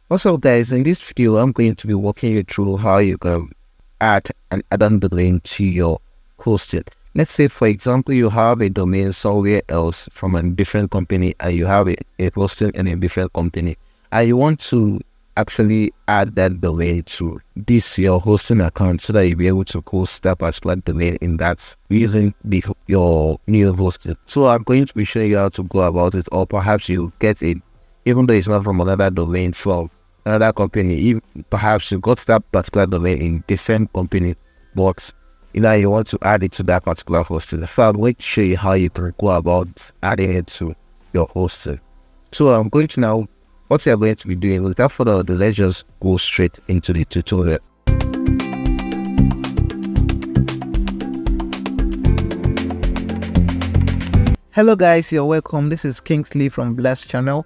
Also, guys, in this video, I'm going to be walking you through how you can add an add-on domain to your hosting. Let's say, for example, you have a domain somewhere else from a different company, and you have a hosting in a different company, and you want to actually add that domain to this your hosting account so that you'll be able to host that particular domain in that using your new hosting. So I'm going to be showing you how to go about it, or perhaps you get it even though it's not from another domain from another company. If perhaps you got that particular domain in the same company, but you want to add it to that particular hosting. So I'm going to show you how you can go about adding it to your hosting. So I'm going to now, what we are going to be doing, without further ado, let's just go straight into the tutorial. Hello guys, you're welcome. This is Kingsley from Blast Channel.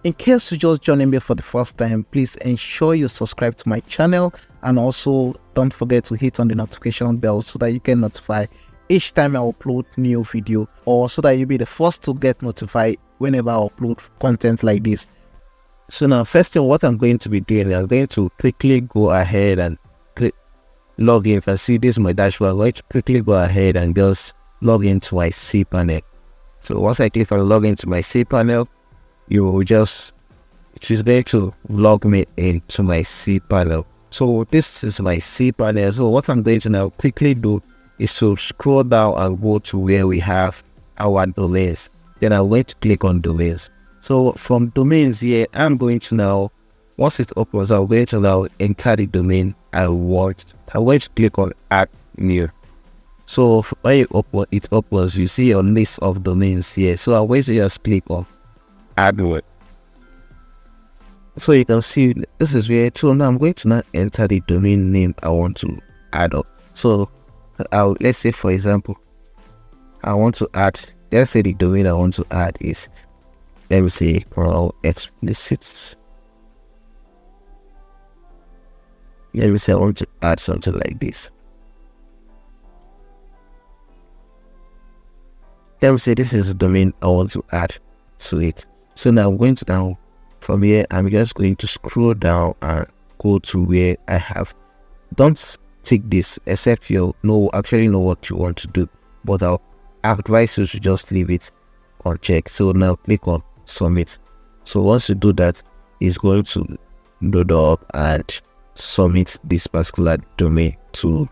In case you just joining me for the first time, please ensure you subscribe to my channel, and also don't forget to hit on the notification bell so that you get notified each time I upload new video, or so that you'll be the first to get notified whenever I upload content like this. So now, first thing, what I'm going to be doing, I'm going to quickly go ahead and click log in. If I see this is my dashboard, I'm going to quickly go ahead and just log into my cPanel. So once I click on log into my cPanel, it is going to log me into my cPanel. So this is my cPanel. So what I'm going to now quickly do is to scroll down and go to where we have our domains. Then I'm going to click on domains. So from domains here, I'm going to now, once it opens, I'm going to now enter the domain I want. I'm going to click on add new. So when it opens, you see your list of domains here. So I'm going to just click on add one. So you can see this is where, so now I'm going to now enter the domain name I want to add up. So let's say, for example, I want to add, let's say the domain I want to add is, let me say, explicit. Let me say I want to add something like this. Let me say this is the domain I want to add to it. So now I'm going to now, from here, I'm just going to scroll down and go to where I have, don't tick this except you actually know what you want to do, but I'll advise you to just leave it unchecked. So now click on submit. So once you do that, it's going to load up and submit this particular domain, to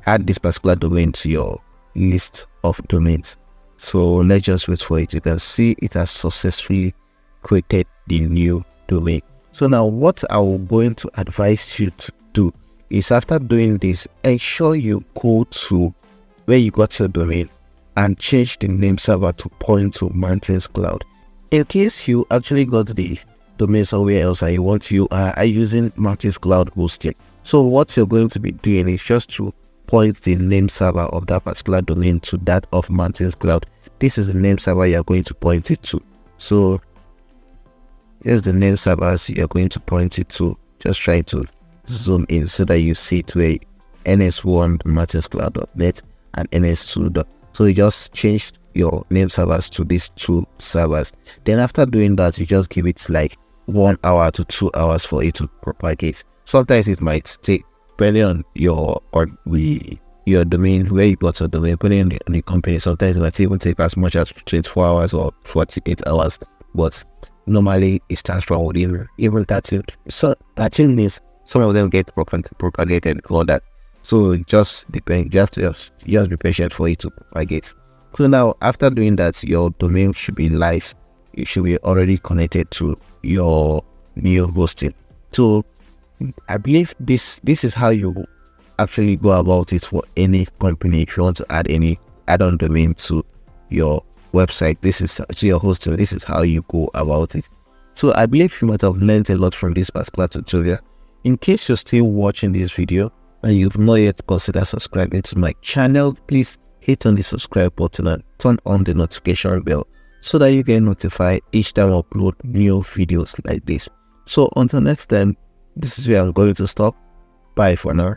add this particular domain to your list of domains. So let's just wait for it. You can see it has successfully created the new domain. So now what I'm going to advise you to do is, after doing this, ensure you go to where you got your domain and change the name server to point to MaticsCloud. In case you actually got the domain somewhere else and you are using MaticsCloud hosting, so what you're going to be doing is just to point the name server of that particular domain to that of MaticsCloud. This is the name server you're going to point it to. So here's the name servers you're going to point it to. Just try to zoom in so that you see it where ns1 MaticsCloud.net and ns2. So you just change your name servers to these two servers. Then after doing that, you just give it like 1 hour to 2 hours for it to propagate. Sometimes it might take, depending on your domain, where you got your domain, depending on the company, sometimes it might even take as much as 24 hours or 48 hours. But normally it starts from within even 13. So 13 means some of them get propagated for that. So it just depends. Just be patient for it to propagate. So now after doing that, your domain should be live. It should be already connected to your new hosting. So I believe this is how you actually go about it for any company. If you want to add any add-on domain to your website, this is to your hosting, this is how you go about it. So I believe you might have learned a lot from this particular tutorial. In case you're still watching this video and you've not yet considered subscribing to my channel, please hit on the subscribe button and turn on the notification bell so that you get notified each time I upload new videos like this. So until next time, this is where I'm going to stop. Bye for now.